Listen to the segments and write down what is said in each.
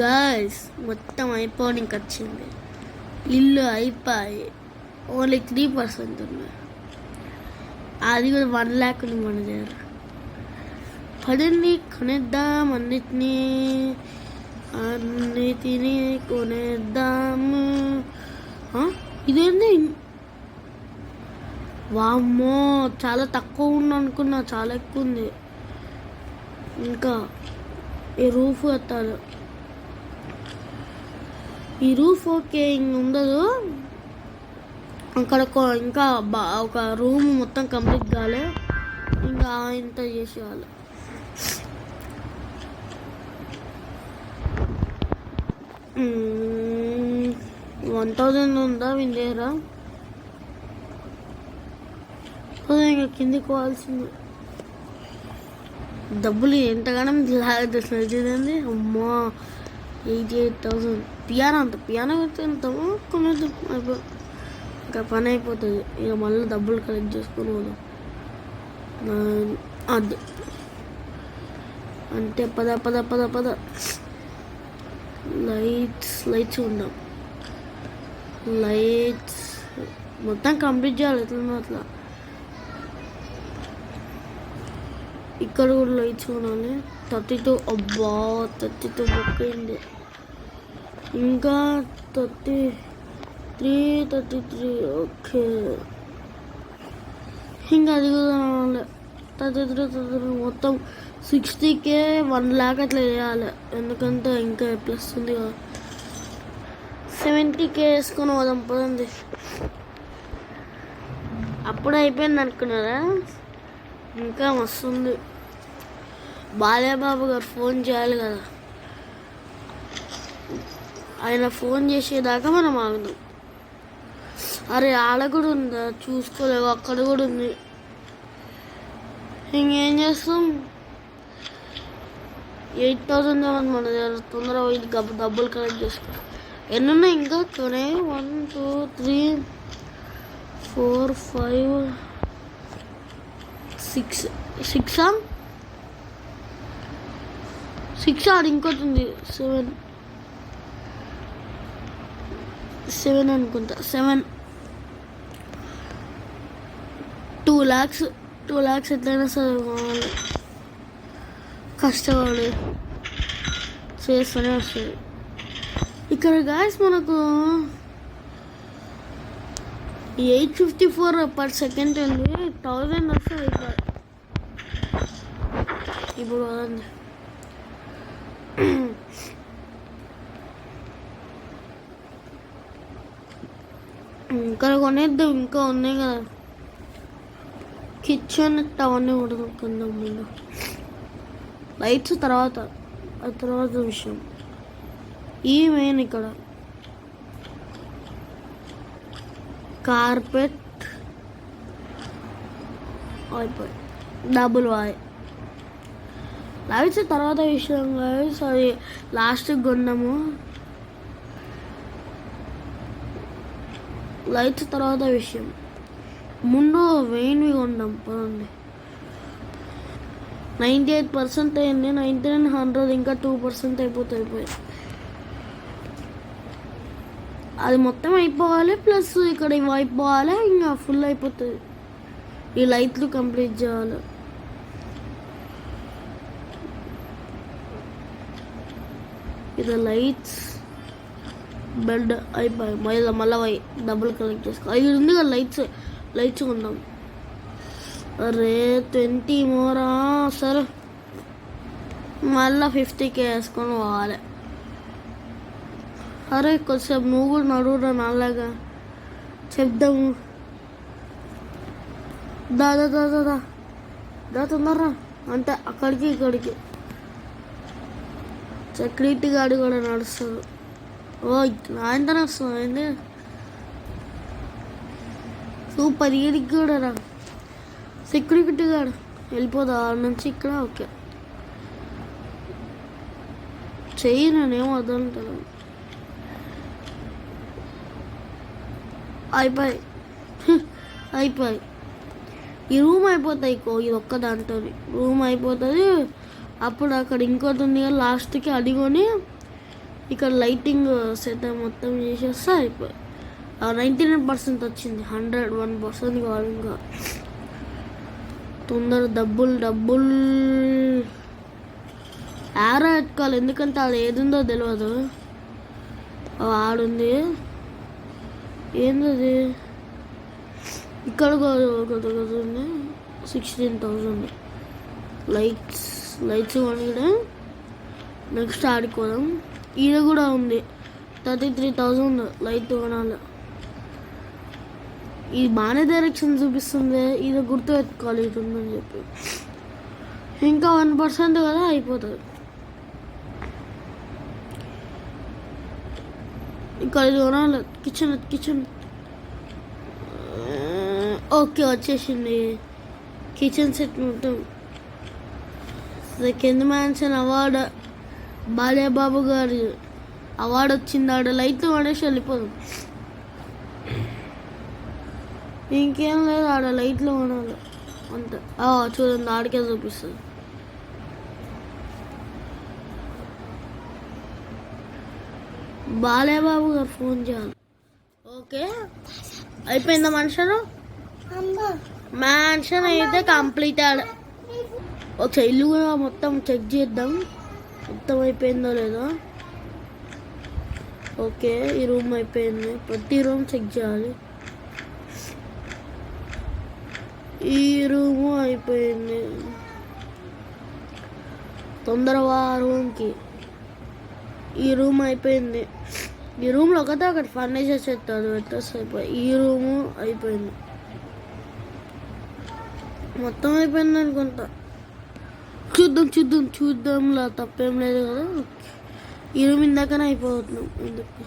Guys మొత్తం అయిపోవడానికి వచ్చింది. ఇల్లు అయిపోయి ఓన్లీ 3% ఉన్నాయి. అది కూడా 1 lakh ఉంది మన దగ్గర. పదండి కొనేద్దాం, అన్నిటినీ కొనేద్దాము. ఇదేంది? వామ్మో, చాలా తక్కువ ఉంది అనుకున్నా, చాలా ఎక్కువ ఉంది. ఇంకా ఈ రూఫ్ ఎత్తాలి. ఈ రూఫ్ ఓకే, ఇంక ఉండదు. అక్కడ ఇంకా ఒక రూమ్ మొత్తం కంప్లీట్ కాలే, ఇంకా ఇంత చేసేవాళ్ళు. $1,000 ఉందా విందేరా? ఇంకా కిందికి పోవాల్సింది. డబ్బులు ఎంతగానో లాగేది. అమ్మా, 88,000. పియానో వెళ్తాము కొనేద్దాం, ఇంకా పని అయిపోతుంది. ఇక మళ్ళీ డబ్బులు కలెక్ట్ చేసుకొని పోదాం. అది అంటే పద పద పద పద. లైట్స్ ఉందాం. లైట్స్ మొత్తం కంప్లీట్ చేయాలి ఎట్లా అట్లా. ఇక్కడ కూడా లైట్స్ కొనాలి. 32. అబ్బా, 32 బుక్ అయింది. ఇంకా 33. ఓకే, ఇంకా అది కూడా 33 మొత్తం 60K 1 lakh అట్లా వేయాలి. ఎందుకంటే ఇంకా ప్లస్ ఉంది కదా. 70K వేసుకొని పోదాం పదండి. అప్పుడు అయిపోయింది అనుకున్నారా? ఇంకా మస్తుంది. బాలయ్యబాబు గారు ఫోన్ చేయాలి కదా, ఆయన ఫోన్ చేసేదాకా మనం ఆగుదాం. అరే, ఆడ కూడా ఉందా? చూసుకోలేవు, అక్కడ కూడా ఉంది. ఇంకేం చేస్తాం? 8,000 మన దగ్గర. తొందరగా పోయి డబ్బులు కలెక్ట్ చేసుకో. ఎన్ని ఉన్నాయి ఇంకా? 1 2 3 4 5 6 అది ఇంకోటి ఉంది. 7 అనుకుంటా. 2 lakhs ఎట్లయినా సరే కష్టపడి చేస్తూనే వస్తుంది. ఇక్కడ గాయస్ మనకు 854 per second ఉంది. 1000 వస్తుంది ఇప్పుడు. అదండి, ఇక్కడ కొనేద్దాం. ఇంకా ఉన్నాయి కదా కిచెన్ అవన్నీ కూడా కొందాం. ముందు లైట్స్ తర్వాత విషయం. ఈ మెయిన్ ఇక్కడ కార్పెట్ అయిపోయి డబుల్ వాయ్. లైట్స్ తర్వాత విషయం గాయస్, అది లాస్ట్కి కొన్నాము. లైట్స్ తర్వాత విషయం. ముందు వెయిన్వి కొన్నాం పదండి. 98% అయింది. 99 100 ఇంకా 2% అయిపోయి అది మొత్తం అయిపోవాలి. ప్లస్ ఇక్కడ ఇవి అయిపోవాలి, ఇంకా ఫుల్ అయిపోతుంది. ఈ లైట్లు కంప్లీట్ చేయాలి. ఇది లైట్స్ బెడ్ అయిపోయి మళ్ళీ డబ్బులు కలెక్ట్ చేసుకో. అవి ఉంది కదా లైట్స్ కొందాం. అరే 20 మోరా. సరే, మళ్ళీ 50K వేసుకొని పోవాలి. అరే కొద్దిసేపు నువ్వు కూడా నడువురా, నాలాగా చెప్దాము. దా తొందరరా. అంటే అక్కడికి ఇక్కడికి సెక్యూరిటీ గార్డు కూడా నడుస్తాడు. ఆయనతోనే వస్తుంది. అయింది సూపర్. ఈడికి కూడా రా సెక్యూరిటీ గార్డు. వెళ్ళిపోదా నుంచి ఇక్కడ. ఓకే, చెయ్యి, నేనేమో వద్దంటాను. అయిపోయి ఈ రూమ్ అయిపోతాయి. ఇది ఒక్క దాంతో రూమ్ అయిపోతుంది. అప్పుడు అక్కడ ఇంకోటి ఉంది కదా లాస్ట్కి, అడిగొని ఇక్కడ లైటింగ్ సెట్ మొత్తం చేసేస్తే అయిపోయి 99% వచ్చింది. 101% కావాలి. ఇంకా తొందర డబ్బులు యారో ఎత్తుకోవాలి, ఎందుకంటే ఆడ ఏది ఉందో తెలియదు. ఆడుంది ఏంది ఇక్కడ ఉంది 16,000 లైట్స్ కొనిడ. నెక్స్ట్ ఆడుకోదాం. ఈడ కూడా ఉంది 33,000 లైట్ కొనాలి. ఇది బాగానే డైరెక్షన్ చూపిస్తుంది. ఇది గుర్తు పెట్టుకోవాలి ఇది ఉందని చెప్పి. ఇంకా 1% కదా అయిపోతుంది. ఇక్కడ ఇది కొనాలి. కిచెన్ ఓకే వచ్చేసింది. కిచెన్ సెట్ మొత్తం. సెకండ్ మ్యాన్షన్ అవార్డు బాలేబాబు గారి అవార్డు వచ్చింది. ఆడ లైట్లు పడేసి వెళ్ళిపోదాం. ఇంకేం లేదు, ఆడ లైట్లు కొనాలి అంతే. చూడండి ఆడికే చూపిస్తుంది. బాలేబాబు గారు ఫోన్ చేయాలి. ఓకే అయిపోయిందా మ్యాన్షన్ అయితే కంప్లీటెడ్. ఒకసారి ఇల్లు కూడా మొత్తం చెక్ చేద్దాం మొత్తం అయిపోయిందో లేదో. ఓకే ఈ రూమ్ అయిపోయింది. ప్రతి రూమ్ చెక్ చేయాలి. ఈ రూము అయిపోయింది. తొందరగా రూమ్కి. ఈ రూమ్ అయిపోయింది. ఈ రూమ్లో ఒకటి ఫర్నిచర్ చెప్తాడు పెట్టేసి అయిపోయి. ఈ రూము అయిపోయింది. మొత్తం అయిపోయింది అనుకుంటా. చూద్దాంలా తప్పేం లేదు కదా. ఈ రూమ్ ఇందాకనే అయిపోతున్నాం. ఎందుకు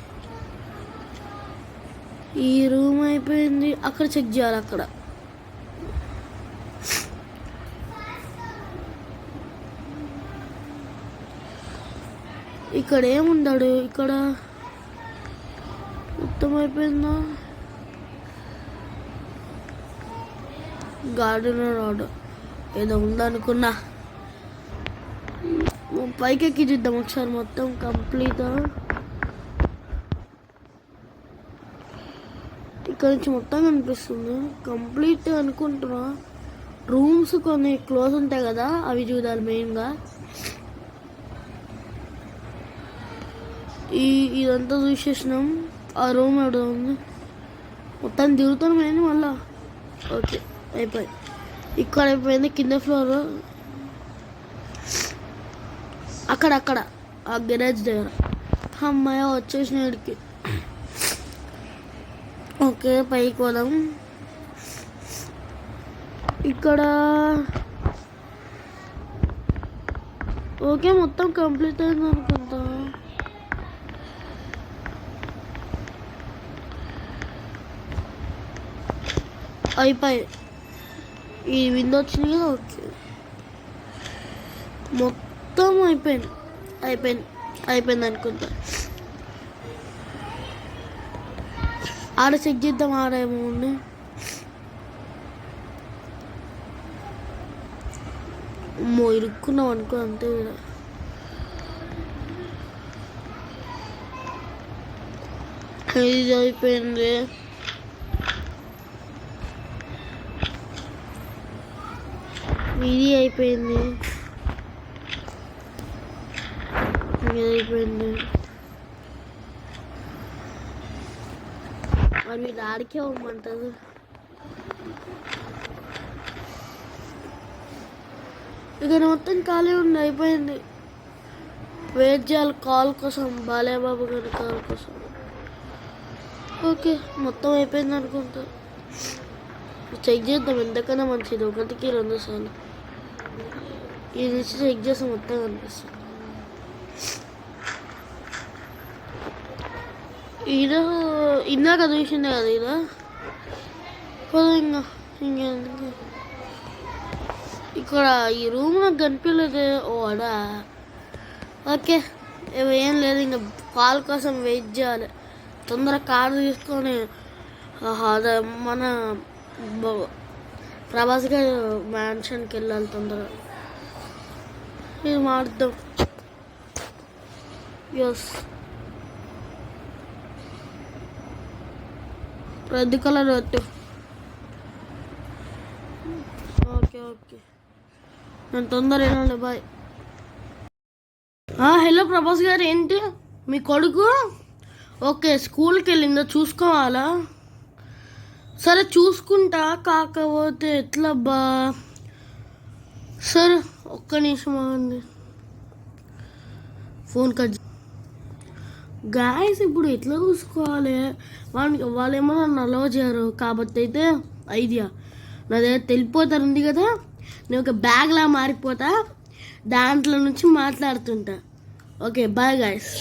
ఈ రూమ్ అయిపోయింది. అక్కడ చెక్ చేయాలి. అక్కడ ఇక్కడ ఏముండాడు. ఇక్కడ మొత్తం అయిపోయిందా. గార్డెనర్ ఆర్డర్ ఏదో ఉందనుకున్నా. పైకి ఎక్కి చూద్దాం ఒకసారి మొత్తం కంప్లీట్. ఇక్కడ నుంచి మొత్తం కనిపిస్తుంది. కంప్లీట్ అనుకుంటున్నా. రూమ్స్ కొన్ని క్లోజ్ ఉంటాయి కదా, అవి చూడాలి మెయిన్గా. ఇదంతా చూసేసినాం. ఆ రూమ్ ఎక్కడ ఉంది మొత్తం తిరుగుతాం అయింది మళ్ళా. ఓకే అయిపోయి. ఇక్కడ అయిపోయింది. కింద ఫ్లోర్ అక్కడ ఆ గెరేజ్ దగ్గర. అమ్మాయి వచ్చేసిన ఇక్కడికి. ఓకే పైకి పోదాం. ఇక్కడ ఓకే మొత్తం కంప్లీట్ అయింది అనుకుంటా. అయిపోయి ఈ విండో వచ్చింది కదా. ఓకే మొత్తం అయిపోయింది అనుకుంటా. ఆడ చెక్ చేద్దాం. ఆడేమో ఉంది. ఇరుక్కున్నాం అనుకో అంతే. ఇది అయిపోయింది. ఇది అయిపోయింది. మరి మీరు ఆడికే ఇవ్వమంటారు. ఇక్కడ మొత్తం ఖాళీ ఉంది. అయిపోయింది. వెయిట్ చేయాలి కాల్ కోసం. బాలేబాబు గారి కాల్ కోసం. ఓకే మొత్తం అయిపోయింది అనుకుంటా. చెక్ చేద్దాం ఎంతకన్నా మంచిది. 1కి 2 సార్లు ఇది నుంచి చెక్ చేస్తే మొత్తం కనిపిస్తుంది. ఇదో ఇందాక చూసిండే కదా. ఇదా ఇంకెందుకు. ఇక్కడ ఈ రూమ్ నాకు కనిపించలేదు. అడా ఓకే ఏం లేదు. ఇంకా కాల్ కోసం వెయిట్ చేయాలి. తొందరగా కారు తీసుకొని మన ప్రభాస్ గారి మ్యాన్షన్కి వెళ్ళాలి తొందరగా. ఇది మారుద్దాం. ఎస్ రెడ్ కలర్ పెట్టు. ఓకే ఓకే, నేను తొందరగా బాయ్. హలో ప్రభాస్ గారు, ఏంటి మీ కొడుకు? ఓకే, స్కూల్కి వెళ్ళిందో చూసుకోవాలా? సరే చూసుకుంటా, కాకపోతే ఎట్లబ్బా? సరే ఒక్క నిమిషం అండి, ఫోన్ కట్. గాయస్ ఇప్పుడు ఎట్లా చూసుకోవాలి? వాళ్ళు ఏమో నన్ను అలవ్ చేయరు, కాబట్టి అయితే ఐడియా నా దగ్గర తెలిపోతారు ఉంది కదా, నేను ఒక బ్యాగ్లా మారిపోతా, దాంట్లో నుంచి మాట్లాడుతుంటా. Okay bye guys.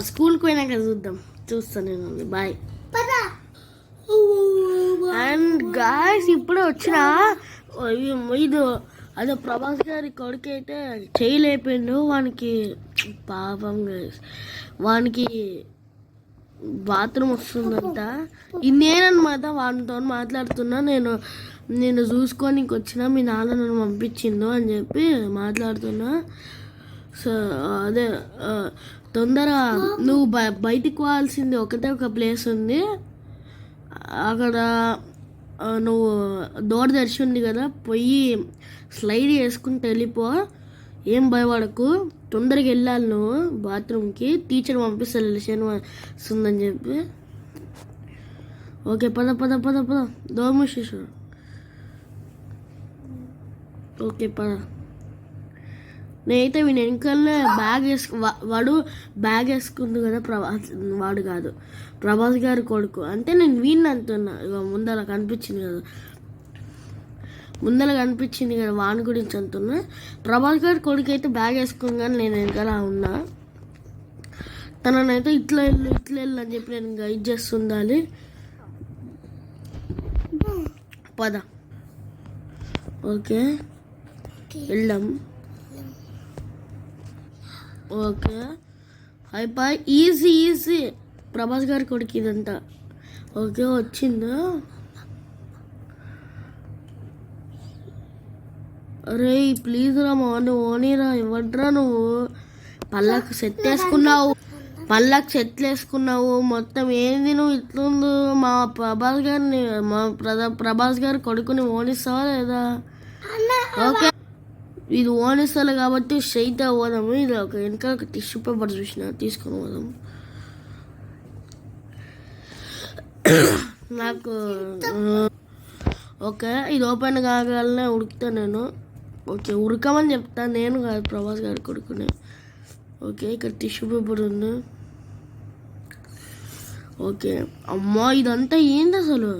స్కూల్కి పోయినాక చూస్తాను నేను. బాయ్. అండ్ గాయస్ ఇప్పుడే వచ్చిన ఇది అదే ప్రభాస్ గారి కొడుకు అయితే చేయలేపిండు. వానికి పాపం గాయస్, వానికి బాత్రూమ్ వస్తుందంట. నేనన్నమాట వాడితో మాట్లాడుతున్నా. నేను చూసుకోనికి వచ్చిన, మీ నాన్న నన్ను పంపించిండు అని చెప్పి మాట్లాడుతున్నా. సో అదే తొందరగా నువ్వు బయటికి పోవాల్సింది ఒకటే ఒక ప్లేస్ ఉంది, అక్కడ నువ్వు డోర్ తెరిచి ఉంది కదా, పోయి స్లైడ్ చేసుకుంటూ వెళ్ళిపో. ఏం భయపడకు, తొందరగా వెళ్ళాలి నువ్వు బాత్రూమ్కి. టీచర్ పంపిస్తారు శనివారం వస్తుందని చెప్పి. ఓకే పద పద పద పద, దోమేశ్వరు. ఓకే పద. నేనైతే వీని వెనకాలనే వాడు బ్యాగ్ వేసుకుంది కదా, వాడు కాదు ప్రభాస్ గారి కొడుకు. అంటే నేను వీడిని అంటున్నా, ఇక ముందర కనిపించింది కదా వాని గురించి అంటున్నా. ప్రభాస్ గారి కొడుకు అయితే బ్యాగ్ వేసుకుని, కానీ నేను వెనకాల ఉన్నా. తననైతే ఇట్లా వెళ్ళు అని చెప్పి నేను గైడ్ చేస్తుండాలి. పద. ఓకే వెళ్దాం. ఓకే అయిపోయి ఈజీ ప్రభాస్ గారి కొడుకు ఇదంతా. ఓకే వచ్చిందా? అరే ప్లీజ్ రా నువ్వు ఓనీరా, ఇవ్వడ్రా. నువ్వు పళ్ళకు సెట్ వేసుకున్నావు మొత్తం. ఏంది నువ్వు ఇట్లుండు? మా ప్రభాస్ గారి కొడుకుని ఓనిస్తావా లేదా? ఓకే ఇది ఓనిస్తాను కాబట్టి స్ట్రైట్ పోదాము. ఇది ఒక వెనక ఒక టిష్యూ పేపర్ చూసిన, తీసుకొని పోదాం. నాకు ఓకే ఇది ఓపెన్ కాగానే ఉడుకుతా నేను. ఓకే ఉడకమని చెప్తా, నేను కాదు ప్రభాస్ గారి కొడుకుని. ఓకే ఇక్కడ టిష్యూ పేపర్ ఉంది. ఓకే అమ్మో ఇదంతా ఏంది అసలు?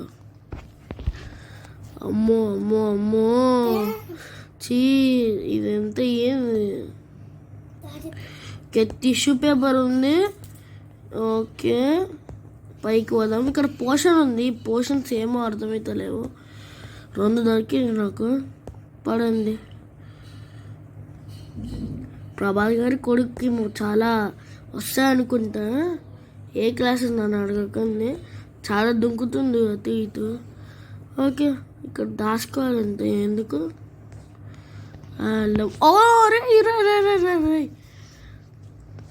అమ్మో అమ్మో అమ్మో చీ, ఇదంతా ఏంది? టిష్యూ పేపర్ ఉంది. ఓకే పైకి పోదాం. ఇక్కడ పోషన్ ఉంది, పోషన్స్ ఏమో అర్థమవుతలేవు. 2 దొరికింది నాకు. పడండి. ప్రభాస్ గారి కొడుక్కి చాలా వస్తాయనుకుంటా. ఏ క్లాస్ నన్ను అడగకండి, చాలా దుంకుతుంది అటు ఇటు. ఓకే ఇక్కడ దాచుకోవాలంతే, ఎందుకు?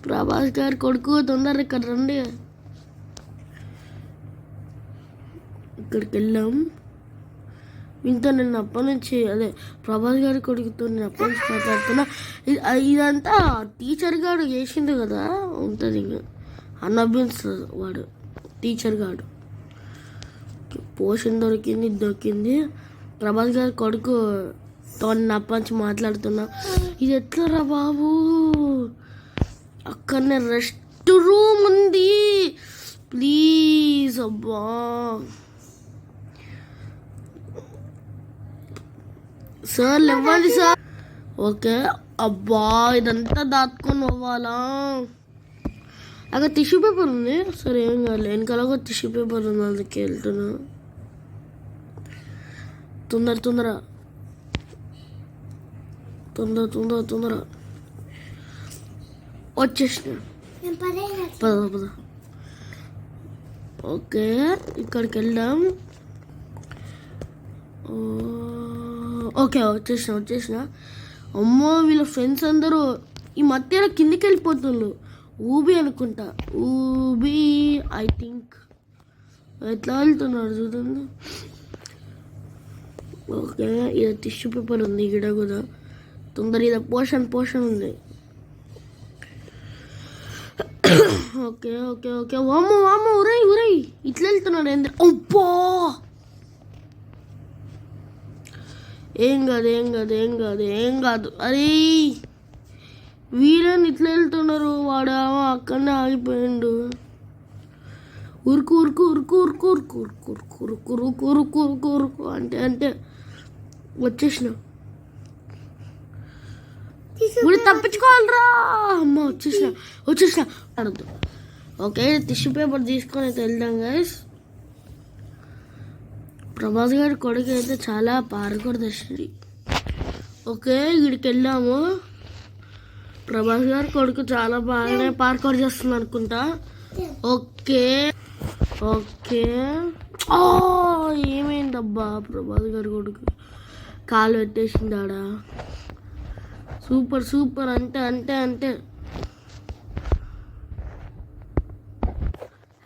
ప్రభాస్ గారి కొడుకు తొందరగా ఇక్కడ రండి. ఇక్కడికి వెళ్ళాం. ఇంత నేను అప్పటి నుంచి అదే ప్రభాస్ గారి కొడుకుతో నేను అప్పటి నుంచి మాట్లాడుతున్నా. ఇదంతా టీచర్ గారు చేసిండు కదా, ఉంటుంది ఇంకా అన్నబిన్స్ వాడు టీచర్ గారు. పోషన్ దొరికింది. ప్రభాస్ గారి కొడుకు నేను అప్పటి నుంచి మాట్లాడుతున్నా. ఇది ఎట్లా రా బాబు? అక్కడనే రెస్ట్ రూమ్ ఉంది, ప్లీజ్. అబ్బా సార్ ఇవ్వండి సార్. ఓకే అబ్బా ఇదంతా దాటుకొని అవ్వాలా? అక్కడ టిష్యూ పేపర్ ఉంది. సరే ఏం కాదు, వెనకాల ఒక టిష్యూ పేపర్ ఉంది, అందుకే వెళ్తున్నా. తొందర వచ్చేసిన. పద. ఓకే ఇక్కడికి వెళ్దాం. ఓకే వచ్చేసిన. అమ్మో వీళ్ళ ఫ్రెండ్స్ అందరూ ఈ మధ్యలో కిందికి వెళ్ళిపోతున్నారు. ఊబి అనుకుంటా, ఊబి ఐ థింక్. ఎట్లా వెళ్తున్నాడు చూడండి. ఓకే, ఇది టిష్యూ పేపర్ ఉంది ఇక్కడ కూడా. తొందర ఇది పోషన్ ఉంది. Okay okay okay. వామ్మ ఉరై ఇట్లా వెళ్తున్నాడు ఏంద్ర. అబ్బా, ఏం కాదు. అరే వీరని ఇట్లా వెళ్తున్నారు. వాడు అక్కడనే ఆగిపోయిండు. ఉరుకు అంటే వచ్చేసిన. ఇప్పుడు తప్పించుకోవాలరా. అమ్మ వచ్చేసిన అడుగుతూ. ఓకే, టిష్యూ పేపర్ తీసుకొని అయితే వెళ్దాం గైస్. ప్రభాస్ గారి కొడుకు అయితే చాలా పారకూడదు. ఓకే, ఇక్కడికి వెళ్ళాము. ప్రభాస్ గారి కొడుకు చాలా బాగానే పార్కౌట్ చేస్తుంది అనుకుంటా. ఓకే ఏమైందబ్బా, ప్రభాస్ గారి కొడుకు కాలు పెట్టేసిందాడా. సూపర్ అంటే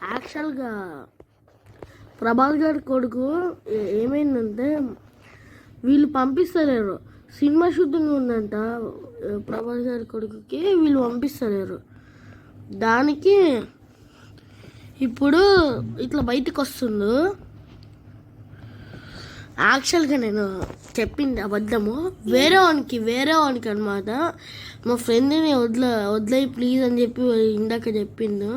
యాక్చువల్గా ప్రభాస్ గారి కొడుకు ఏమైందంటే వీళ్ళు పంపిస్తలేరు. సినిమా షూటింగ్ ఉందంట ప్రభాస్ గారి కొడుకుకి, వీళ్ళు పంపిస్తలేరు. దానికి ఇప్పుడు ఇట్లా బయటకు వస్తుండు. యాక్చువల్గా నేను చెప్పింది అబద్ధము. వేరే వానికి అనమాట. మా ఫ్రెండ్ని వదిలేయి ప్లీజ్ అని చెప్పి ఇందాక చెప్పిండు.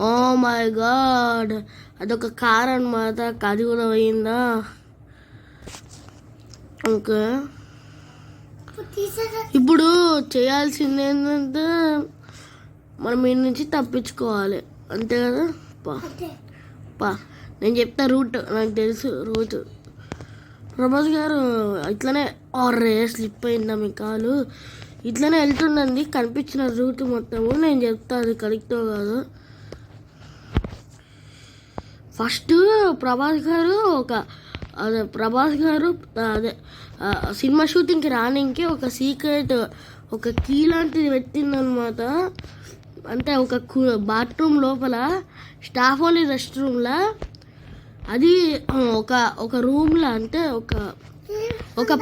ఓ మై గాడ్, అదొక కార్ అనమాట. అది కూడా పోయిందా. ఓకే, ఇప్పుడు చేయాల్సింది ఏంటంటే మనం ఈ నుంచి తప్పించుకోవాలి, అంతే కదా. పా నేను చెప్తా రూట్, నాకు తెలుసు రూట్. ప్రభాస్ గారు ఇట్లనే స్లిప్ అయిందా మీ కాలు, ఇట్లనే వెళ్తుండండి. కనిపించిన రూట్ మొత్తము నేను చెప్తా, అది కరెక్టో కాదు. ఫస్ట్ ప్రభాస్ గారు అదే సినిమా షూటింగ్కి రానికి ఒక సీక్రెట్, ఒక కీ లాంటిది పెట్టిందనమాట. అంటే ఒక బాత్రూమ్ లోపల, స్టాఫ్ ఓన్లీ రెస్ట్ రూమ్లో, అది ఒక రూమ్లో, అంటే ఒక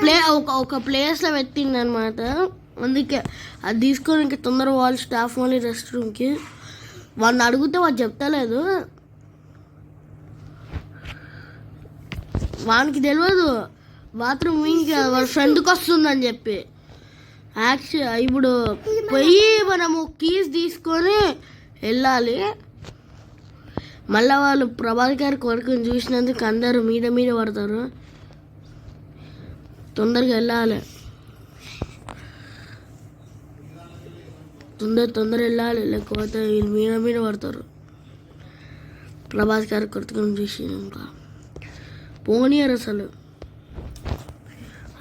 ప్లేస్లో పెట్టింది అనమాట. అందుకే అది తీసుకొని ఇంకా తొందర వాళ్ళు స్టాఫ్ ఓన్లీ రెస్ట్ రూమ్కి. వాడిని అడిగితే వాడు చెప్తలేదు. వానికి తెలియదు బాత్రూమ్ ఇంకా వాళ్ళ ఫ్రెండ్కి వస్తుందని చెప్పి. ఇప్పుడు పోయి మనము కీస్ తీసుకొని వెళ్ళాలి. మళ్ళీ వాళ్ళు ప్రభాస్ గారి కొడుకుని చూసినందుకు అందరూ మీద పడతారు. తొందరగా వెళ్ళాలి, తొందర వెళ్ళాలి, లేకపోతే వీళ్ళు మీద పడతారు. ప్రభాస్ గారి కొడుకుని చూసి ఇంకా పోనీయరు అసలు.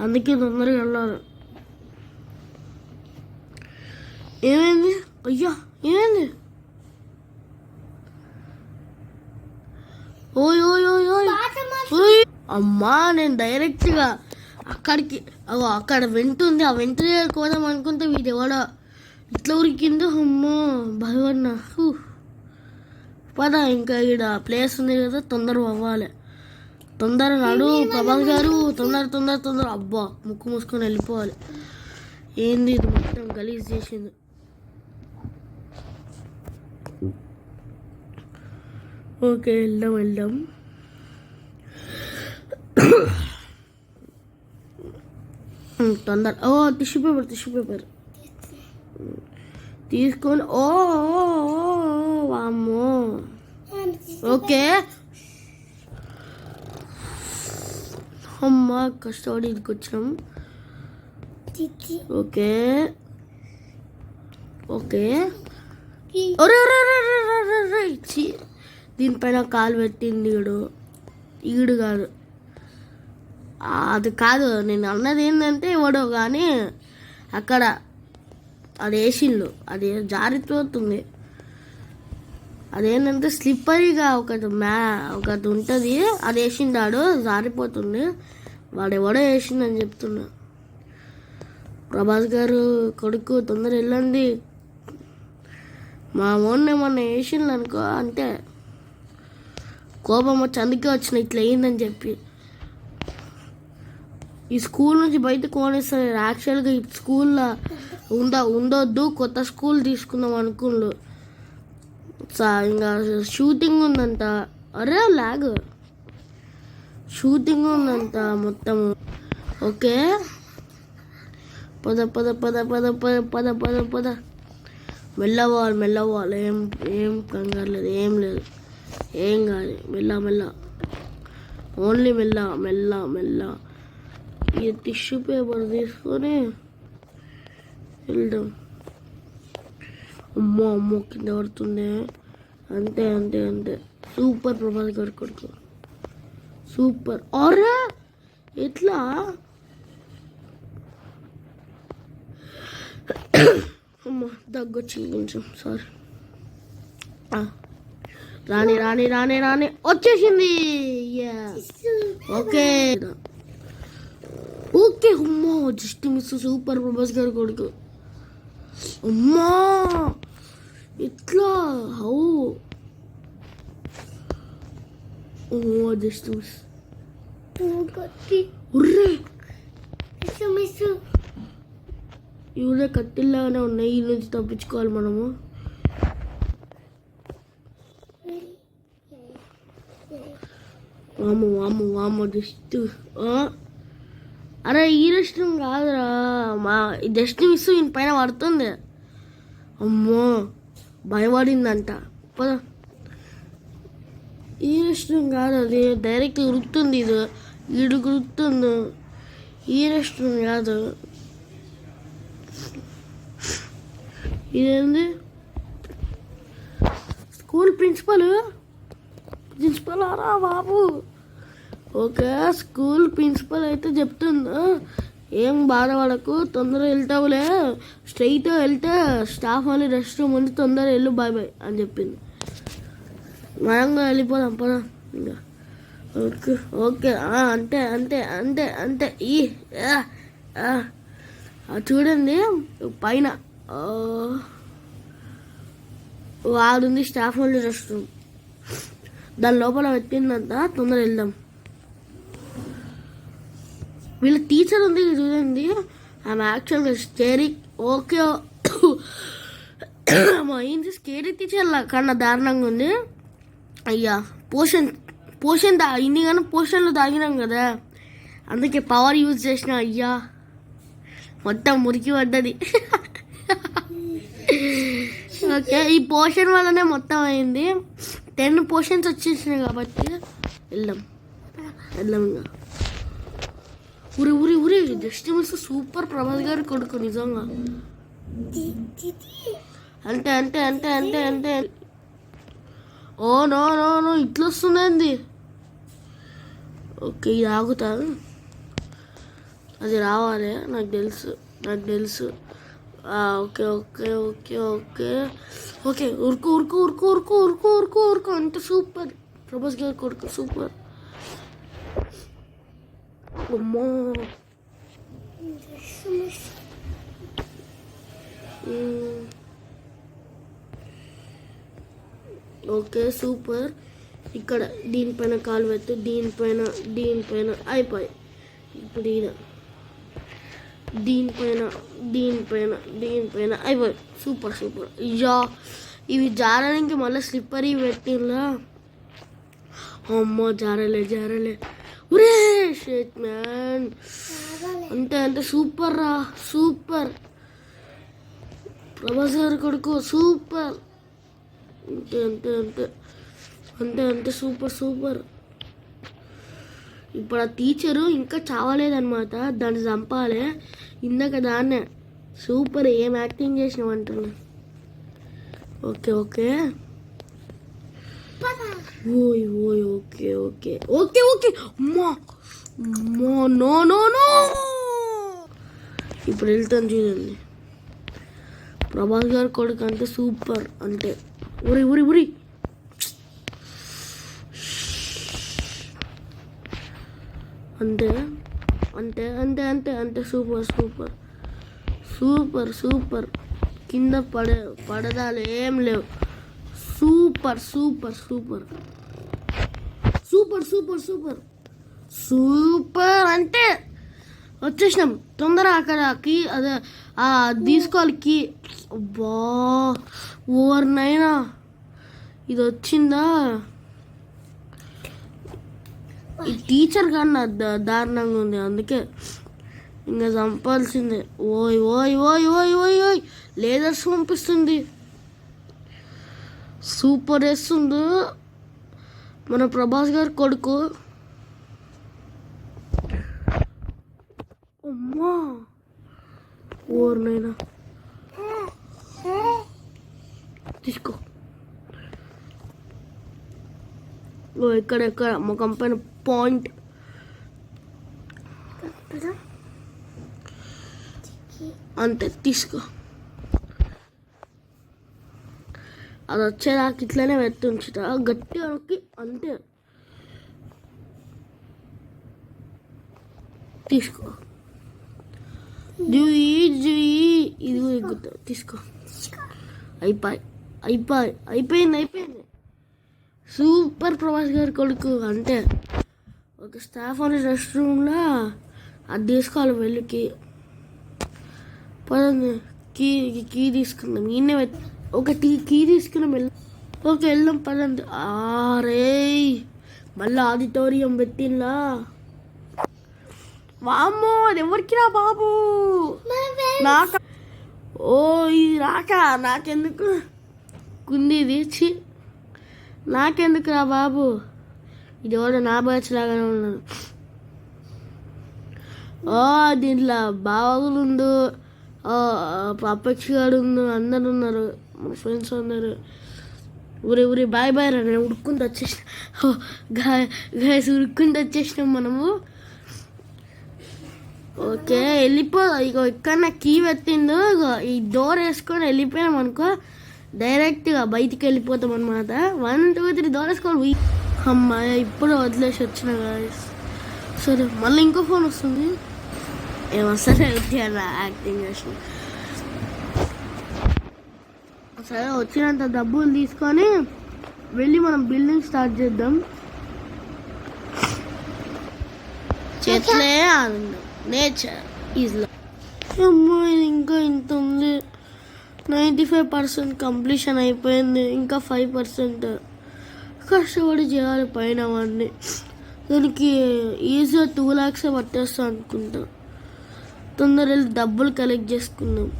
అందుకే తొందరగా వెళ్ళాలి. ఏమైంది? అయ్యా ఏమైంది? ఓయ్ అమ్మా, నేను డైరెక్ట్గా అక్కడికి అక్కడ వెంటుంది, ఆ వెంట కోదాం అనుకుంటే వీడు ఎవడో ఇట్లా ఉరికిందో. అమ్మా భగవన్న. పద, ఇంకా ఇక్కడ ప్లేస్ ఉంది కదా, తొందరగా అవ్వాలి. తొందర నడు ప్రభాస్ గారు, తొందర. అబ్బా, ముక్కు మూసుకొని వెళ్ళిపోవాలి. ఏంది ఇది, మొత్తం గలీజ్ చేసింది. ఓకే, వెళ్దాం. తొందర. టిష్యూ పేపర్ తీసుకొని. వామ్మో. ఓకే, అమ్మ కష్టపడి ఇదికి వచ్చినాం. ఓకే దీనిపైన కాలు పెట్టింది ఈడు కాదు, అది కాదు. నేను అన్నది ఏంటంటే ఎవడో కానీ అక్కడ అది వేసిండు, అది జారిపోతుంది. అదేంటంటే స్లిప్పరీగా ఒకటి ఉంటుంది, అది వేసిండాడు, జారిపోతుంది. వాడు ఎవడో వేసిండని చెప్తున్నా. ప్రభాస్ గారు కొడుకు తొందర వెళ్ళండి. మా ఓన్ ఏమన్నా వేసిండు అనుకో అంతే. కోపం వచ్చి అందుకే వచ్చిన ఇట్లా అయిందని చెప్పి. ఈ స్కూల్ నుంచి బయటకు పోనిస్తారు. యాక్చువల్గా ఈ స్కూల్లో ఉండొద్దు, కొత్త స్కూల్ తీసుకుందాం అనుకున్నాడు. ఇంకా షూటింగ్ ఉందంట. అరే లాగ్ షూటింగ్ ఉందంట మొత్తం. ఓకే పద పద పద పద పద పద పద పద మెల్లవాలి. ఏం కంగారు లేదు, ఏం లేదు, ఏం కాదు. మెల్ల ఓన్లీ మెల్ల. ఈ టిష్యూ పేపర్ తీసుకొని వెళ్దాం. అమ్మో కింద పడుతుంది. అంతే. సూపర్ ప్రభాస్ గారు కొడుకు, సూపర్. ఆరా ఎట్లా అమ్మా దగ్గొచ్చి కొంచెం సారీ. రాని వచ్చేసింది. ఓకే అమ్మా జస్ట్ మిస్. సూపర్ ప్రభాస్ గారు కొడుకు. అమ్మా ఇట్లా హౌ జస్ట్ మిస్. ఇవే కత్తిల్లాగానే ఉన్నాయి. ఈ నుంచి తప్పించుకోవాలి మనము. వాము జస్ట్. అరే ఈ రెస్టం కాదురా, మా జస్ట్ మిస్ ఈయన పైన పడుతుంది. అమ్మో భయపడిందంట. పదా ఈ రెస్టారెంట్ కాదు, అది డైరెక్ట్ ఉరుకుతుంది. ఈడు గుర్తుంది. ఈ రెస్టారెంట్ కాదు, ఇదేంది స్కూల్ ప్రిన్సిపల్ అరా బాబు. ఓకే స్కూల్ ప్రిన్సిపల్ అయితే చెప్తుందా, ఏం బాధపడకు, తొందరగా వెళ్తావులే, స్ట్రైట్ వెళ్తే స్టాఫ్ వాళ్ళు రెస్ట్ రూమ్ ఉంది, తొందరగా వెళ్ళు, బాయ్ అని చెప్పింది. మనంగా వెళ్ళిపోదాం పదా ఇంకా. ఓకే అంతే. చూడండి పైన వాడుంది స్టాఫ్ వాళ్ళు రెస్ట్ రూమ్, దాని లోపల పెట్టిందంట. తొందరగా వెళ్దాం. వీళ్ళ టీచర్ ఉంది చూడండి, ఆమె యాక్చువల్గా స్కేరీ. ఓకే ఏంటి స్కేరీ టీచర్ కన్నా దారుణంగా ఉంది. అయ్యా పోషన్ ఇన్ని కానీ పోషన్లు తాగినాం కదా, అందుకే పవర్ యూజ్ చేసిన. అయ్యా మొత్తం మురికి పడ్డది. ఓకే ఈ పోషన్ వల్లనే మొత్తం అయింది. 10 పోషన్స్ వచ్చేసినాయి కాబట్టి వెళ్దాం ఇంకా. ఊరి జస్ట్ మిస్. సూపర్ ప్రభాస్ గారి కొడుకు నిజంగా. అంతే. ఓ నో ఇట్లా వస్తుందండి. ఓకే ఇది ఆగుతాను, అది రావాలి, నాకు తెలుసు. ఓకే ఉరుకు. అంత సూపర్ ప్రభాస్ గారి కొడుకు, సూపర్. అమ్మో ఓకే సూపర్. ఇక్కడ దీనిపైన కాలు పెట్టు, దీనిపైన అయిపోయి. ఇప్పుడు దీనిపైన అయిపోయి. సూపర్. ఇవి జారడానికి మళ్ళీ స్లిప్పర్ పెట్టిలా. అమ్మో జారలే. ఒరే షేట్ మ్యాన్. అంతే సూపర్ రా, సూపర్ ప్రభాస్ గారి కొడుకు, సూపర్. అంతే సూపర్. ఇప్పుడు ఆ టీచరు ఇంకా చావలేదన్నమాట, దాన్ని చంపాలి. ఇందాక దాన్నే సూపర్ ఏం యాక్టింగ్ చేసినావు అంటున్నా. Okay okay no. ఇప్పుడు వెళ్తాను చూడండి. ప్రభాస్ గారి కొడుకు అంటే సూపర్. అంటే ఉరి అంతే సూపర్. కింద పడదాలు ఏం లేవు. Super. Super super super super అంటే వచ్చేసినాం తొందర అక్కడకి అదే తీసుకోవాలి కీ. అబ్బా ఓవర్ నైనా ఇది వచ్చిందా. ఈ టీచర్ కన్నా దారుణంగా ఉంది, అందుకే ఇంకా చంపాల్సిందే. ఓయ్ ఓయ్ ఓయ్ ఓయ్ ఓయ్ ఓయ్ లేజర్స్ పంపిస్తుంది, సూపర్ వేస్తుంది మన ప్రభాస్ గారి కొడుకు. అమ్మా ఓర్నైనా తీసుకో. ఓ ఎక్కడ ముఖం పైన పాయింట్. అంతే తీసుకో. అది వచ్చేదాకా ఇట్లనే వెతుంచుతా గట్టిగా నొక్కి అంతే. తీసుకో జూయి జూయి ఇది ఎక్కుతా. తీసుకో. అయిపోయింది. సూపర్ ప్రభాస్ గారి కొడుకు అంటే ఒక స్టాఫ్ అనే రెస్ట్ రూమ్లో అది తీసుకోవాలి వెళ్ళికి. పదండి కీ తీసుకుందాం. ఈయనే ఒక కీ తీసుకున్నాం వెళ్ళి. ఓకే వెళ్దాం పదండి. అరే మళ్ళీ ఆడిటోరియం పెట్టిందా. వామ్మో అది ఎవరికి రా బాబు, నాక. ఓ ఇది నాకెందుకు కుంది ఇది, నాకెందుకు రా బాబు. ఇది ఎవడో నా బ్యాచ్ లాగానే ఉన్నాడు. దీంట్లో బావగులు ఉండు, అపక్షి గారు ఉంది, అందరు ఉన్నారు మన ఫ్రెండ్స్ ఉన్నారు. ఊరి బాయ్ రా, నేను ఉడుక్కుంటూ వచ్చేసిన. గాయస్ ఉడుక్కుంటూ వచ్చేసినాం మనము. ఓకే వెళ్ళిపో. ఇక ఇక్కడ నా కీ పెట్టిందో ఈ డోర్ వేసుకొని వెళ్ళిపోయాం అనుకో, డైరెక్ట్గా బయటికి వెళ్ళిపోతాం అనమాట. 1 2 3 డోర్ వేసుకోవాలి. అమ్మాయి ఇప్పుడు వదిలేసి వచ్చిన గాయస్. సరే మళ్ళీ ఇంకో ఫోన్ వస్తుంది. ఏమొస్తానే యాక్టింగ్ చేసిన. సరే వచ్చినంత డబ్బులు తీసుకొని వెళ్ళి మనం బిల్డింగ్ స్టార్ట్ చేద్దాం. చెట్లే ఆనందం, నేచర్ ఈజ్ లవ్. అమ్మో ఇది ఇంకా ఇంత ఉంది. 95% కంప్లీషన్ అయిపోయింది. ఇంకా 5% కష్టపడి చేయాలి పైన అవన్నీ. దానికి ఈజీగా 2 lakhs పట్టేస్తా అనుకుంటా. తొందర వెళ్ళి డబ్బులు కలెక్ట్ చేసుకుందాం.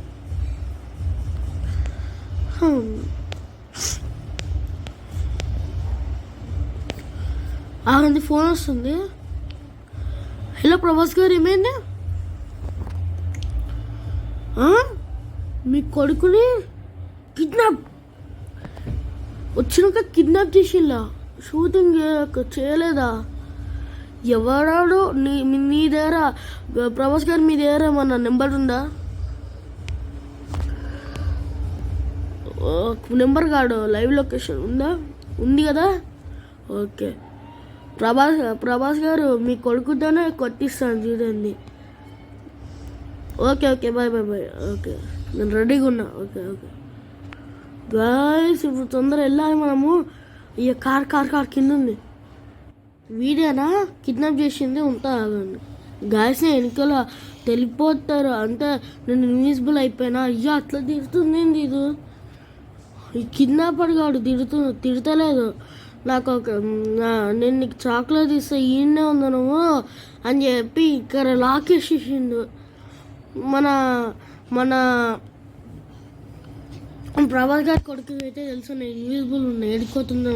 ఆగండి ఫోన్ వస్తుంది. హలో ప్రభాస్ గారు ఏమైంది? మీ కొడుకుని కిడ్నాప్ వచ్చినాక కిడ్నాప్ చేసిల్లా? షూటింగ్ చేయలేదా? ఎవరాడు నీ దగ్గర ప్రభాస్ గారు మీ దగ్గర ఏమన్నా నెంబర్ ఉందా? నెంబర్ కాడు లైవ్ లొకేషన్ ఉందా? ఉంది కదా. ఓకే ప్రభాస్ గారు మీ కొడుకుతోనే కొట్టిస్తాను చూడండి. Okay bye. ఓకే నేను రెడీగా ఉన్నా. ఓకే గాయస్ ఇప్పుడు తొందర వెళ్ళాలి మనము. ఇక కార్ కింద ఉంది. వీడేనా కిడ్నాప్ చేసింది? ఉంటా గాయస్ వెనుకల తెలిపోతారు అంటే నేను ఇన్విజిబుల్ అయిపోయినా. అయ్యా అట్లా తిడుతుంది ఇది. ఈ కిడ్నాపర్ గాడు తిడతలేదు నాకు. నేను నీకు చాక్లెట్ ఇస్తే ఈయనే ఉందా నువ్వు అని చెప్పి ఇక్కడ లాకేసేసిండు. మన ప్రభాస్ గారి కొడుకు అయితే తెలుసు నేను ఇన్విజిబుల్ ఉన్నా. ఎడిపోతున్నా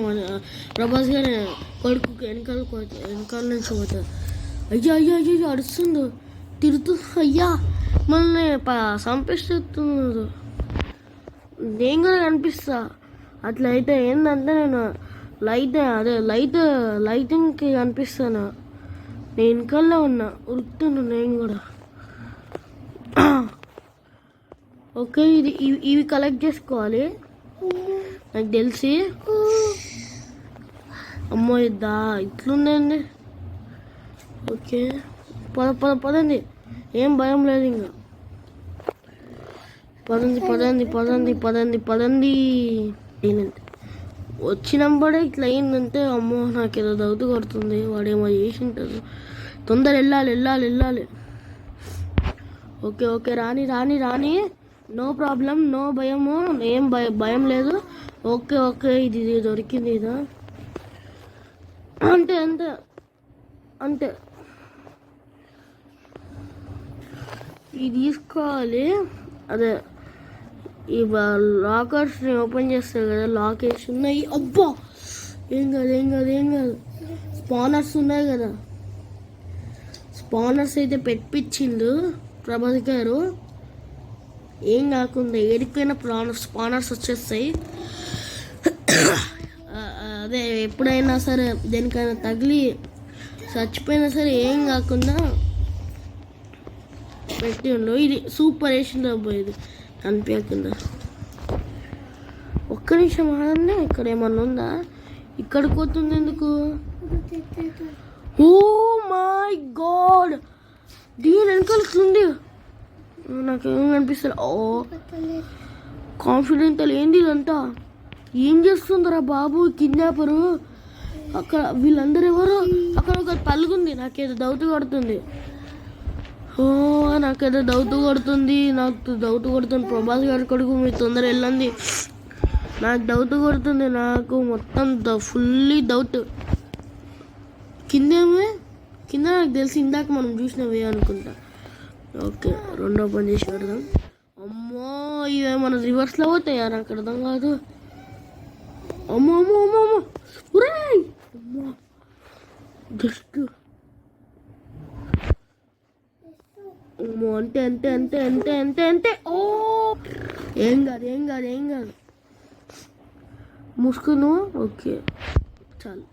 ప్రభాస్ గారి కొడుకు వెనకాల నుంచి పోతాడు. అయ్యో అడుస్తుండు, తిడుతుంది. అయ్యా మనల్ని చంపేస్తున్నాడు. నేను కూడా కనిపిస్తా. అట్లా అయితే ఏంటంటే నేను లైటింగ్కి కనిపిస్తాను. నేను వెనకాలనే ఉన్నా, ఉరుకుతున్నా నేను కూడా. ఓకే ఇవి కలెక్ట్ చేసుకోవాలి నాకు తెలిసి. అమ్మో ఇట్లుందండి. ఓకే పదండి, ఏం భయం లేదు ఇంకా. పదండి. వచ్చినప్పుడే ఇట్లా అయిందంటే అమ్మో నాకేదో దౌతు కొడుతుంది, వాడేమో చేసి ఉంటారు. తొందర వెళ్ళాలి వెళ్ళాలి వెళ్ళాలి. ఓకే ఓకే రాని రాని రాని, నో ప్రాబ్లం, నో భయము, ఏం భయం లేదు. ఓకే ఓకే ఇది దొరికింది ఇదా, అంతే అంతే అంతే. ఇది తీసుకోవాలి. అదే ఈ లాకర్స్ని ఓపెన్ చేస్తారు కదా, లాక్ వేసి ఉన్నాయి. అబ్బా ఏం కాదు ఏం కాదు ఏం కాదు. స్పానర్స్ ఉన్నాయి కదా, స్పానర్స్ అయితే పెట్టించిండు ప్రభాస్ గారు. ఏం కాకుండా ఏడిపోయిన స్పానర్స్ వచ్చేస్తాయి. అదే ఎప్పుడైనా సరే దేనికైనా తగిలి చచ్చిపోయినా సరే ఏం కాకుండా పెట్టి ఉండు. ఇది సూపర్ వేసింది అబ్బా, ఇది కనిపించకుండా. ఒక్క నిమిషం ఆడండి, ఇక్కడ ఏమన్నా ఉందా? ఇక్కడికి పోతుంది ఎందుకు? ఓ మై గాడ్, దీని వెనకాలకి నాకేం కనిపిస్తుంది. ఓ కాన్ఫిడెంట్ ఏంది ఇదంతా? ఏం చేస్తుందరా బాబు కిడ్నాపరు? అక్కడ వీళ్ళందరూ ఎవరు? అక్కడ ఒక తలుగుంది, నాకేదో డౌట్ కొడుతుంది. నాకేదో డౌట్ కొడుతుంది, నాకు డౌట్ కొడుతుంది. ప్రభాస్ గారి కొడుకు మీరు తొందర వెళ్ళండి, నాకు డౌట్ కొడుతుంది. నాకు మొత్తం ఫుల్లీ డౌట్. కిందేమే కింద నాకు తెలిసి ఇందాక మనం చూసినవే అనుకుంటా. ఓకే రెండో పని చేసి పెడదాం. అమ్మో ఇవే మన రివర్స్లో పోతాయా? నాకు అర్థం కాదు. అమ్మో అమ్మో అమ్మో అమ్మో ఉరాయ్ అమ్మో, జస్ట్ అమ్మో అంతే అంతే అంతే అంతే అంతే అంతే. ఓ ఏం కాదు ఏం కాదు ఏం కాదు, మూసుకును. ఓకే చాలు.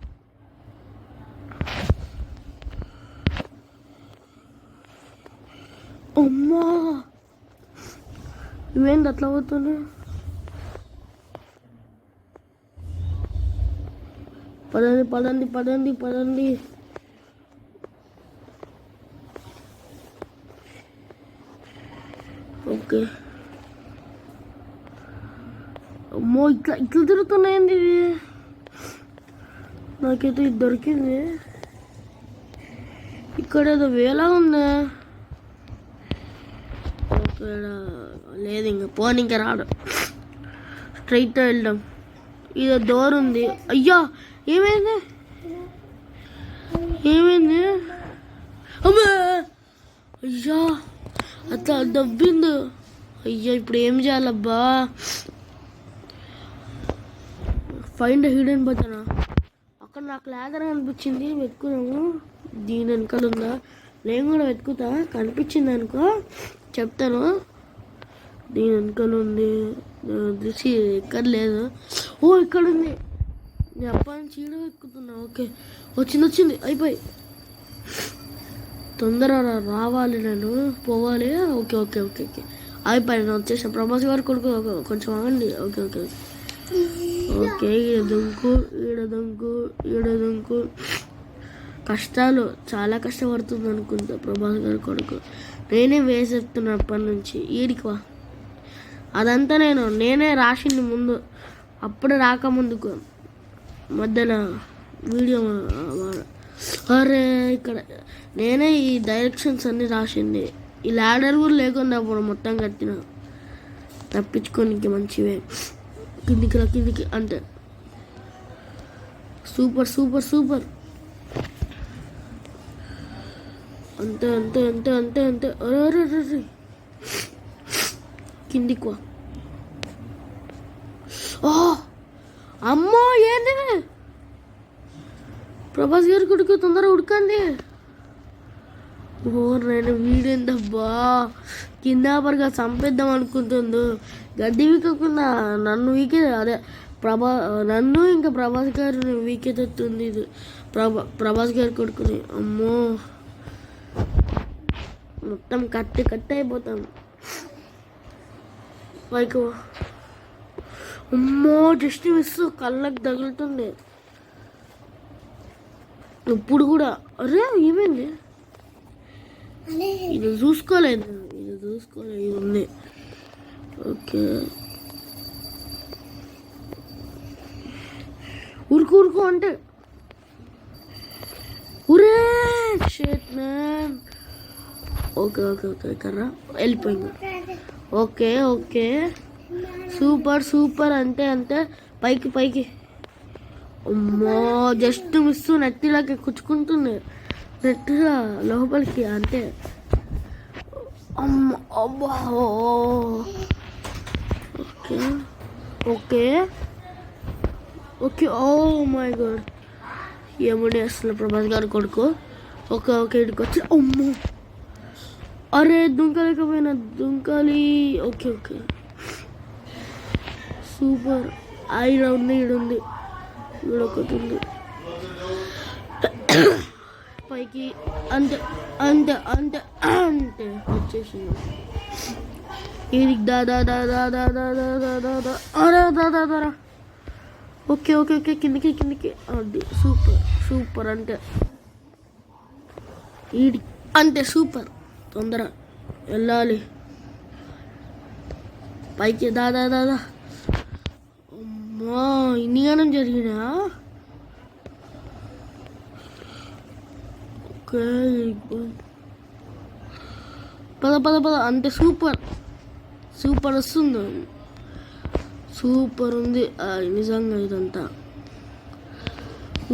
అమ్మా ఇవేంటి అట్లా పోతుంది? పదండి పదండి పదండి పదండి. ఓకే అమ్మో ఇట్లా ఇట్లా తిరుగుతున్నాయండి ఇవి. నాకైతే ఇది దొరికింది. ఇక్కడ ఏదో వేలా ఉందా? లేదు ఇంకా పోనీ, ఇంకా రాడు. స్ట్రైట్గా వెళ్దాం. ఇది డోర్ ఉంది. అయ్యా ఏమైంది ఏమైంది? అమ్మా అయ్యా అట్లా దబ్బింది. అయ్యా ఇప్పుడు ఏం చేయాలబ్బా? Find hidden button. అక్కడ నాకు లేదర్ అనిపించింది, వెతుకున్నాము. దీని వెనకాల ఉందా? నేను కూడా వెతుకుతా, కనిపించింది అనుకో చెప్తాను. దీని వెనకాల ఉంది, దృష్టి ఎక్కడ లేదు. ఓ ఇక్కడ ఉంది, నేను అప్పటి నుంచి ఈడ వెతుకుతున్నా. ఓకే వచ్చింది వచ్చింది, అయిపోయి. తొందర రావాలి, నేను పోవాలి. ఓకే ఓకే ఓకే ఓకే అయిపోయి, నేను వచ్చేసాను. ప్రభాస్ గారు కొడుకు కొంచెం ఆగండి. ఓకే ఓకే ఓకే ఈడ దుంకు ఈడ దుంకు ఈడ దుంకు. కష్టాలు చాలా కష్టపడుతుంది అనుకుంటా ప్రభాస్ గారి కొడుకు. నేనే వేసేస్తున్నా అప్పటి నుంచి. ఈడికి అదంతా నేనే రాసింది ముందు, అప్పుడు రాకముందుకు మధ్యలో వీడియో. అరే ఇక్కడ నేనే ఈ డైరెక్షన్స్ అన్నీ రాసింది. ఈ ల్యాడర్ కూడా లేకుండా అప్పుడు మొత్తం కట్టిన, తప్పించుకోనికి మంచివే. కిందికి కిందికి అంటే సూపర్ సూపర్ సూపర్. అంతే అంతే అంతే అంతే అంతే. అరే కిందికి వా. ఓ అమ్మో ఏంది? ప్రభాస్ గారి కొడుకు తొందరగా ఉడకండి. ఓ నేను వీడేందబ్బా కిందాపరగా చంపేద్దాం అనుకుంటుందో. గడ్డి వీకకుండా నన్ను వీకే, అదే నన్ను ఇంకా ప్రభాస్ గారిని వీకేటట్టుంది ఇది. ప్రభాస్ గారి కొడుకుని. అమ్మో మొత్తం కట్ అయిపోతాం పైకి. అమ్మో జస్ట్ మిస్, కళ్ళకి తగులుతుంది ఇప్పుడు కూడా. అరే ఏమైంది? ఇది చూసుకోలేదు ఇది ఉంది. ఓకే ఉరుకు ఉరుకు అంటే ఉరే షేట్ మ్యాన్. ఓకే ఓకే ఓకే కర్రా వెళ్ళిపోయింది. Okay okay super super. అంతే అంతే పైకి పైకి. అమ్మో జస్ట్ మిస్, నెత్తిలాకి కుచ్చుకుంటుంది నెట్టిగా లోపలికి అంతే. అమ్మ అబ్బా. Okay okay okay. Oh my god. ఏముండే అసలు ప్రభాస్ గారు కొడుకు. ఓకే ఓకే ఇక్కడికి వచ్చి అమ్మో అరే దుంకలేకపోయినా దుంకాలి. Okay okay super. ఈడ ఉంది ఈడుంది ఈడొకటి ఉంది పైకి. అంతే అంతే అంతే అంతే వచ్చేసింది. ఇది దాదా దాదా దాదా దాదా దాదా అరే దాదా దాదా. ఓకే ఓకే ఓకే కిందికి కిందికి. అది సూపర్ సూపర్. అంటే ఈడి అంతే సూపర్. తొందర వెళ్ళాలి పైకి. దాదా దాదా. అమ్మా ఇన్నిగానం జరిగినా. ఓకే పద పద పద. అంతే సూపర్ సూపర్ వస్తుంది. సూపర్ ఉంది నిజంగా ఇదంతా.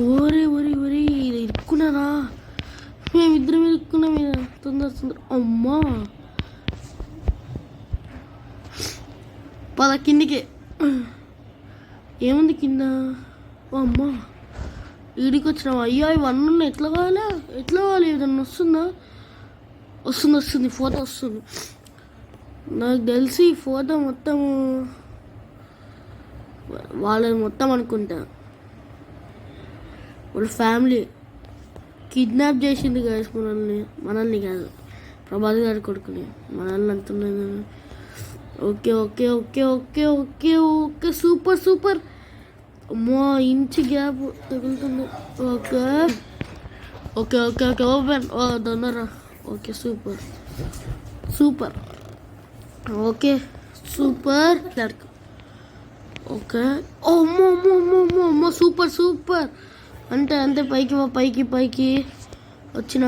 ఓరే ఒరి ఒరి ఇది ఇరుక్కున్నారా? మేమిద్దరం ఇరుక్కున్నాం మీద. తొందర తొందర. అమ్మా పద కిందికి. ఏముంది కింద? అమ్మా ఈడికి వచ్చినాం. అయ్యో ఇవన్నీ ఉన్నాయి. ఎట్లా కావాలా ఎట్లా కావాలి? ఏదన్నా వస్తుందా? వస్తుంది వస్తుంది ఫోటో వస్తుంది. నాకు తెలిసి ఫోటో మొత్తం వాళ్ళని మొత్తం అనుకుంటా. వాళ్ళ ఫ్యామిలీ కిడ్నాప్ చేసింది గాయస్ మనల్ని కాదు ప్రభాస్ గారి కొడుకుని. మనల్ని అంటున్నాయి కదా. Okay okay okay okay okay okay super super. అమ్మో ఇంచు గ్యాప్ తగులుతుంది. Okay okay okay okay open. ఓ తొందర. Okay super super. Okay super. Okay అమ్మో అమ్మో అమ్మో అమ్మో అమ్మో సూపర్ సూపర్. అంటే అంతే పైకి పైకి పైకి వచ్చిన.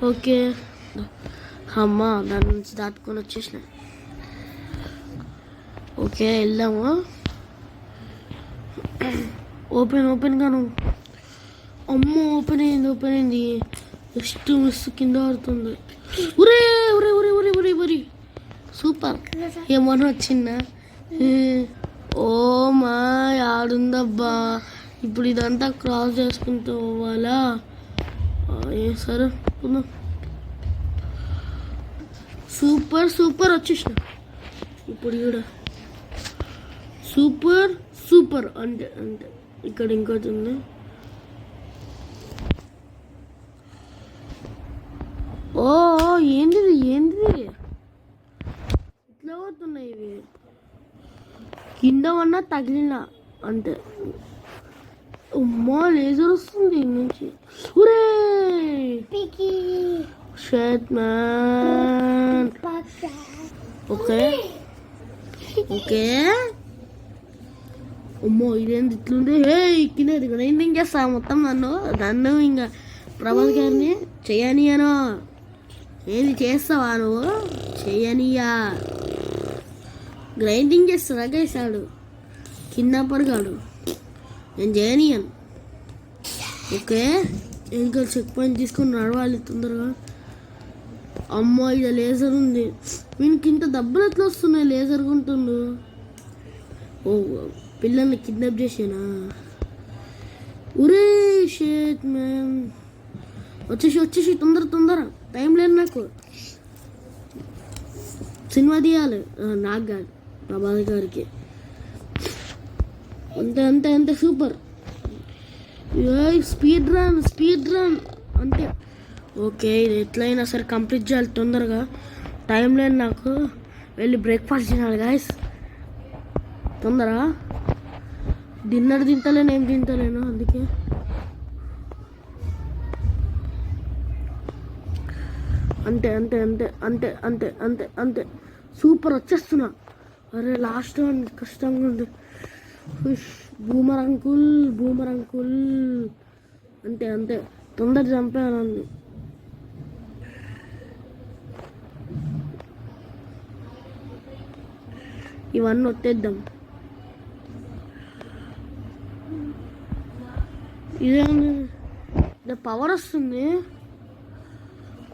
ఓకే అమ్మా దాని నుంచి దాటుకొని వచ్చేసిన. ఓకే వెళ్దాము. ఓపెన్ ఓపెన్ గాను. అమ్మో ఓపెన్ అయింది. జస్ట్ మిస్ కింద ఆడుతుంది. ఉరే ఉరే ఉరే ఉరే ఉరే ఉరి సూపర్. ఏమన్నా వచ్చిందా? ఓ మా ఆడుందబ్బా. ఇప్పుడు ఇదంతా క్రాస్ చేసుకుంటూ పోవాలా? సరే సూపర్ సూపర్ వచ్చేసిన. ఇప్పుడు కూడా సూపర్ సూపర్. అంటే అంటే ఇక్కడ ఇంకోటి ఉంది. ఓ ఏంటిది ఏంటిది ఇట్లా పోతున్నాయి ఇవి? కింద ఉన్నా తగిలిన అంటే. అమ్మా లేజర్ వస్తుంది నుంచి. ఊరే షట్ మ్యాన్. Okay okay. అమ్మో ఇదేంటి ఇట్లుంది? హే కింద గ్రైండింగ్ చేస్తా మొత్తం. నన్ను ఇంకా ప్రభాస్ గారిని చేయనియను. ఏది చేస్తావా నువ్వు? చేయనియా. గ్రైండింగ్ చేస్తారా గైసాడు కింద పడగాడు. నేను చేయనియను. ఓకే ఇంకా చెక్ పాయింట్ తీసుకొని నడవాలి తొందరగా. అమ్మో ఇది లేజర్ ఉంది. వీనికి ఇంత దెబ్బలు ఎట్లా వస్తున్నాయి? లేజర్ ఉంటుండు. ఓ పిల్లల్ని కిడ్నాప్ చేసానా? ఉరే షేట్ మ్యాన్. వచ్చేసి తొందర తొందర. టైం లేదు నాకు. సినిమా తీయాలి నాకు కాదు ప్రభాస్ గారికి. అంతే అంతే అంతే సూపర్. స్పీడ్ రన్ అంతే. ఓకే ఇది ఎట్లయినా సరే కంప్లీట్ చేయాలి తొందరగా. టైం లేదు నాకు. వెళ్ళి బ్రేక్ఫాస్ట్ తినాలి గాయస్ తొందరగా. డిన్నర్ తింటలేను ఏం తింటలేను అందుకే. అంతే అంతే అంతే అంతే అంతే అంతే అంతే సూపర్ వచ్చేస్తున్నా. అరే లాస్ట్ వన్ కష్టంగా ఉంది. Hush boomer uncle, boomer uncle. అంతే అంతే, తొందర చంపాను. ఇవన్నీ వచ్చేద్దాం. ఇదేంది, పవర్ వస్తుంది,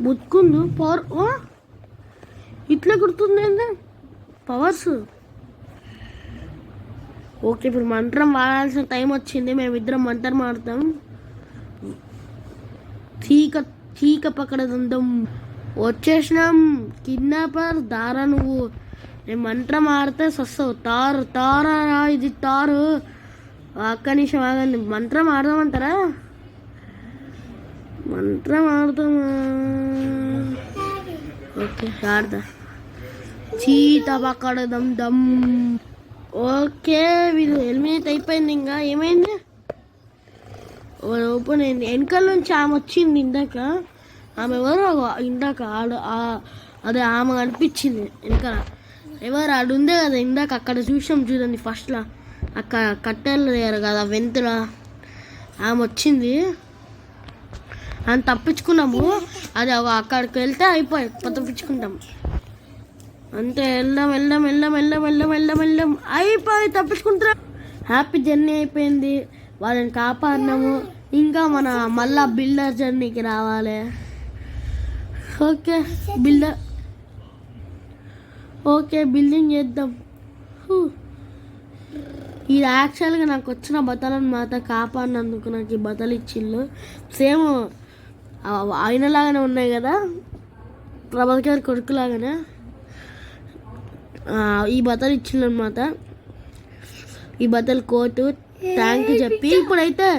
ముత్తుకుందు పవర్. ఇట్లా గుర్తుంది పవర్స్. ఓకే, ఇప్పుడు మంత్రం వాడాల్సిన టైం వచ్చింది. మేమిద్దరం మంత్రం ఆడతాం. చీక పక్కడదంతం వచ్చేసినాం. కిడ్నాపర్ దారా, నువ్వు నేను మంత్రం ఆడితే సస్తావు. తారా ఇది తారు. ఒక్క నిమిషం ఆగండి, మంత్రం ఆడదామంటారా? మంత్రం ఆడదామా? ఓకే ఆడదా. చీత పక్కడదం దమ్. ఓకే, వీళ్ళు ఎలిమినేట్ అయిపోయింది. ఇంకా ఏమైంది? ఓపెన్ అయింది. వెనకాల నుంచి ఆమె వచ్చింది ఇందాక. ఆమె ఎవరు ఇందాక అదే ఆమె అనిపించింది వెనకాల. ఎవరు ఆడుందే కదా ఇందాక అక్కడ చూసాం చూడండి ఫస్ట్లో. అక్కడ కట్టెలు లేరు కదా వెంతులా, ఆమె వచ్చింది. అని తప్పించుకున్నాము. అది అక్కడికి వెళ్తే అయిపోయి తప్పించుకుంటాం. అంతే, వెళ్దాం అయిపోయి తప్పించుకుంటాం. హ్యాపీ జర్నీ అయిపోయింది. వాళ్ళని కాపాడినాము. ఇంకా మన మళ్ళా బిల్డర్ జర్నీకి రావాలి. ఓకే బిల్డింగ్ చేద్దాం. ఇది యాక్చువల్గా నాకు వచ్చిన బట్టలను మాత్రం కాపాడినందుకు నాకు ఈ బట్టలు ఇచ్చిళ్ళు. సేమ్ ఆయనలాగానే ఉన్నాయి కదా, ప్రభాస్ గారి కొడుకులాగానే. ఈ బట్టలు ఇచ్చిళ్ళు అనమాట. ఈ బట్టలు కోటు థ్యాంక్ యూ చెప్పి ఇప్పుడైతే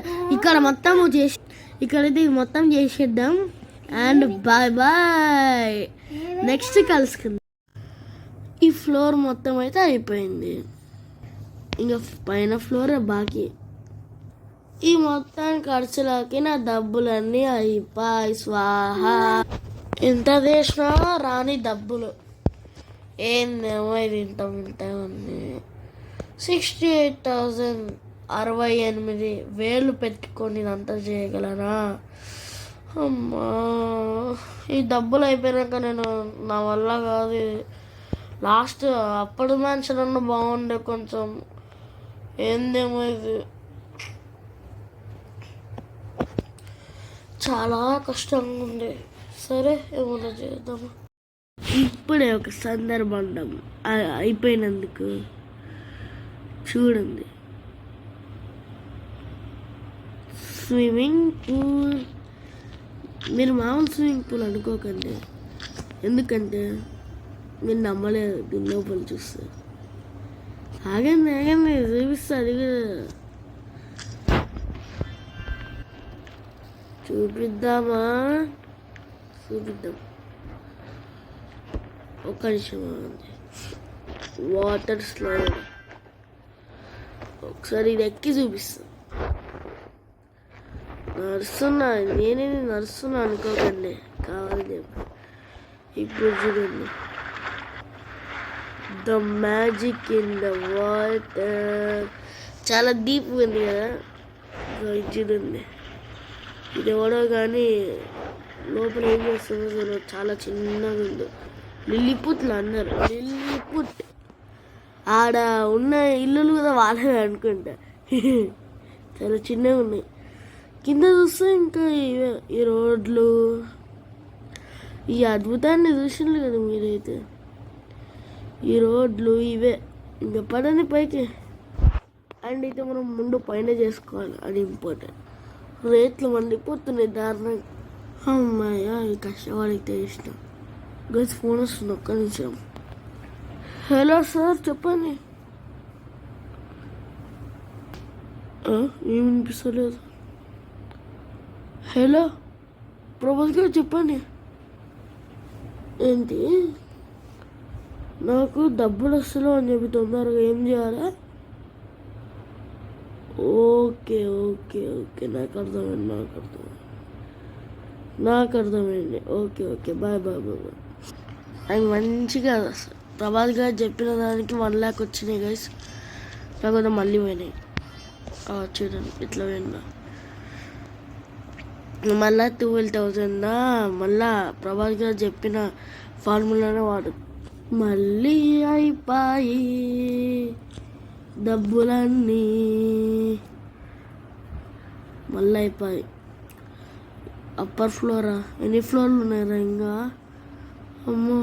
ఇక్కడైతే మొత్తం చేసేద్దాం. And bye. నెక్స్ట్ కలుసుకుందాం. ఈ ఫ్లోర్ మొత్తం అయితే అయిపోయింది. ఇంకా పైన ఫ్లోర్ బాకీ. ఈ మొత్తం ఖర్చులకి నా డబ్బులన్నీ అయిపోయి స్వాహా. ఎంత చేసినా రాని డబ్బులు. ఏందేమో ఇది ఇంత ఉంది. 68,000 68,000 పెట్టుకొని అంతా చేయగలరా? అమ్మా, ఈ డబ్బులు అయిపోయాక నేను నా వల్ల కాదు. లాస్ట్ అప్పుడు మ్యాన్షన్ అన్న బాగుండే కొంచెం. ఏందేమో ఇది చాలా కష్టంగా ఉంది. సరే ఏమన్నా చేద్దాము. ఇప్పుడే ఒక సందర్భం అయిపోయినందుకు చూడండి. Swimming pool. మీరు మామూలు స్విమ్మింగ్ పూల్ అనుకోకండి, ఎందుకంటే మీరు నమ్మలేదు దీని లోపల చూస్తే. ఆగండి చూపిస్తా. అది చూపిద్దాం. ఒక్క నిమిషం. వాటర్ స్లైడ్ ఒకసారి ఇది ఎక్కి చూపిస్తా. నేనే నడుస్తున్నా అనుకోకండి, కావాలి చెప్పి. ఇప్పుడు చూడండి, the magic in the water. చాలా డీప్ ఉంది కదా. చూడండి, ఇది ఎవడో కానీ లోపల ఏం చేస్తుందో చాలా చిన్నగా ఉంది. లిల్లీపుట్లు అన్నారు. లిల్లీపుట్ ఆడ ఉన్న ఇల్లులు కూడా వాళ్ళే అనుకుంటా. చాలా చిన్నగా ఉన్నాయి. కింద చూస్తే ఇంకా ఈ రోడ్లు, ఈ అద్భుతాన్ని చూసిండ్రు కదా మీరైతే. ఈ రోడ్లు ఇవే. ఇంకా పడని పైకి. అండ్ అయితే మనం ముందు పైన చేసుకోవాలి, అది ఇంపార్టెంట్. రేట్లు మండిపోతున్నాయి దారుణంగా. అమ్మాయ ఈ కష్టపడితే ఇష్టం. గైస్ ఫోన్ వస్తుంది, ఒక్క నిమిషం. హలో సార్, చెప్పండి. ఏం వినిపిస్తలేదు. హలో ప్రభాస్ గారు, చెప్పండి. ఏంటి? నాకు డబ్బులు వస్తలేవు అని చెప్పి తొందరగా ఏం చేయాలి? ఓకే నాకు అర్థమైంది. Okay bye. అది మంచిగా ప్రభాస్ గారు చెప్పిన దానికి 1 lakh వచ్చినాయి గైస్. కాకపోతే మళ్ళీ పోయినాయి. చూడండి ఇట్లా పోయినా మళ్ళా 12,000 మళ్ళా ప్రభాస్ గారు చెప్పిన ఫార్ములానే వాడు. మళ్ళీ అయిపోయి డబ్బులన్నీ మళ్ళీ అయిపోయి. అప్పర్ ఫ్లోరా, ఎన్ని ఫ్లోర్లు ఉన్నాయిరా ఇంకా? అమ్మో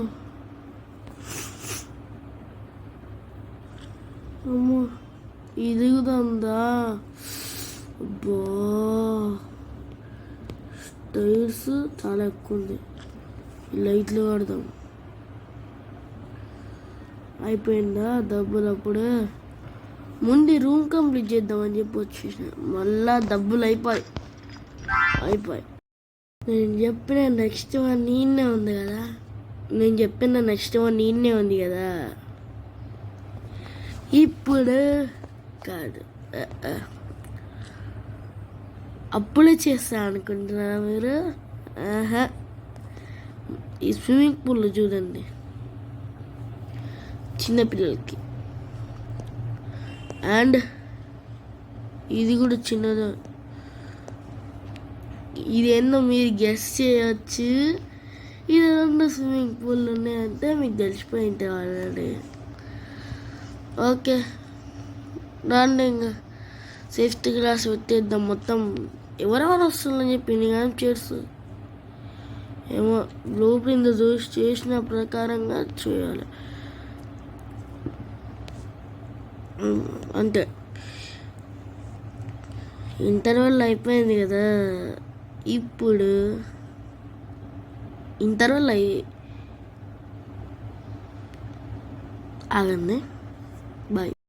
అమ్మో ఇది కూడా ఉందా? అబ్బో టైర్స్ చాలా ఎక్కువ ఉంది. లైట్లు వాడదాం. అయిపోయిందా డబ్బులు? అప్పుడే ముందు రూమ్ కంప్లీట్ చేద్దామని చెప్పి వచ్చేసిన. మళ్ళా డబ్బులు అయిపోయి. నేను చెప్పిన నెక్స్ట్ వన్ ఈయనే ఉంది కదా. ఇప్పుడు కాదు, అప్పుడే చేస్తా అనుకుంటున్నారా మీరు? ఈ స్విమ్మింగ్ పూల్ చూడండి, చిన్నపిల్లలకి. అండ్ ఇది కూడా చిన్నది. ఇదేందో మీరు గెస్ చేయవచ్చు. ఇది 2 స్విమ్మింగ్ పూల్ ఉన్నాయంటే మీకు తెలిసిపోయింటే ఆల్రెడీ. ఓకే దాన్ని ఇంకా సేఫ్టీ గ్లాస్ పెట్టేద్దాం. మొత్తం ఎవరెవరు వస్తుందని చెప్పి నేను చేస్తుంది ఏమో బ్లూ ప్రింట్ చూసి చేసిన ప్రకారంగా చేయాలి అంతే. ఇంటర్వెల్ అయిపోయింది కదా. ఇప్పుడు ఇంటర్వెల్ ఆగండి. బాయ్.